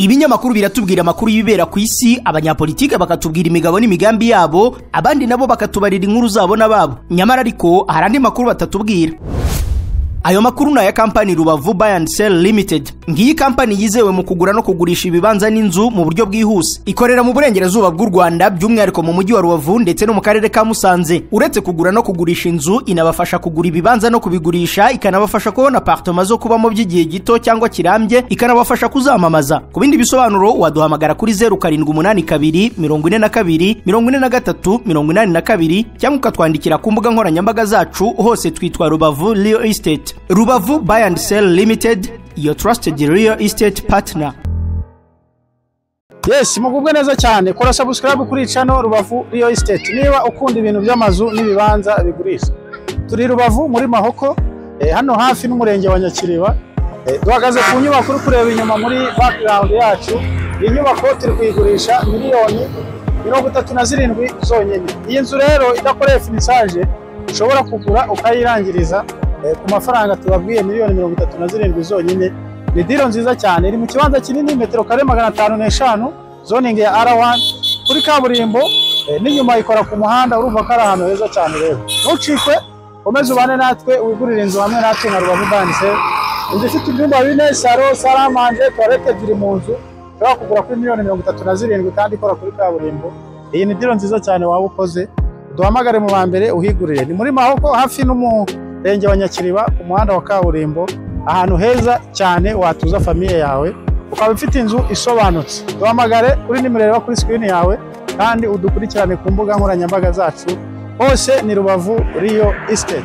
Ibinyamakuru biratubwira amakuru y'ibibera ku isi, abanyapolitike bakatubwira imigabo n'imigambi yabo, abandi nabo bakatubarira inkuru zabo nababo. Nyamara ariko hari andi makuru batatubwira. Ayo makuru na ya kampani Rubavu Buy and Sell Limited. Ngiyi kampani yizewe mu kugura no kugurisha ibibanza n'inzu mu buryo bwihuse. Ikorera mu burengerazuba bw'u Rwanda, by'umwihariko mu mujyi wa Rubavu ndetse no mu karere ka Musanze. Uretse kugura no kugurisha inzu, inabafasha kugura ibibanza no kubigurisha, ikanabafasha kubona apartment zo kubamo by'igihe gito cyangwa kirambye, ikanabafasha kuzamamaza. Ku bindi bisobanuro waduhamagara kuri 0782 42 43 82 cyangwa ukatwandikira ku mbuga nkoranyambaga zacu, hose twitwa Rubavu Real Estate. Rubavu Buy and Sell Limited, your trusted real estate partner. Yes, mugubwe neza cyane. Kora subscribe kuri channel Rubavu Real Estate niba ukunda ibintu by'amazu n'ibibanza bigurisha. Turi Rubavu muri Mahoko, hano hafi n'umurenge wa Nyakiriba. Duhagaze ku nyubako uri kureba inyuma muri background yacu. Iyi nyubako turi kuyigurisha miliyoni 37 zonyine. Iyi nzu rero idakoreye finissage ushobora kugura ukayirangiriza ku mafaranga tubabwiye miliyoni 37 zonyine. Ni diro nziza cyane, iri mu kibanza kinini, metero kare 505, zoning ya R1 kuri kaburimbo, n'inyuma ikora ku muhanda. Urumva ko ari ahantu heza cyane rero. Ntucikwe, komeza ubane natwe wigurira inzu hamwe natwe nka Rubavu Buy and Sell. Inzu ifite ibyumba 4, salo, salamanje, toilette ebyiri mu nzu, ushobora kugura kuri miliyoni 37 kandi ikora kuri kaburimbo. Iyi ni diro nziza cyane waba ukoze. Duhamagare mu bambere uhigurire. Ni muri Mahoko hafi n'umurenge wa Nyakiriba ku muhanda wa kaburimbo, ahantu heza cyane watuza famiye yawe ukaba ufite inzu isobanutse. Duhamagare kuri nimero reba kuri screen yawe kandi udukurikirane ku mbuga nkoranyambaga zacu. Hose ni Rubavu Real Estate.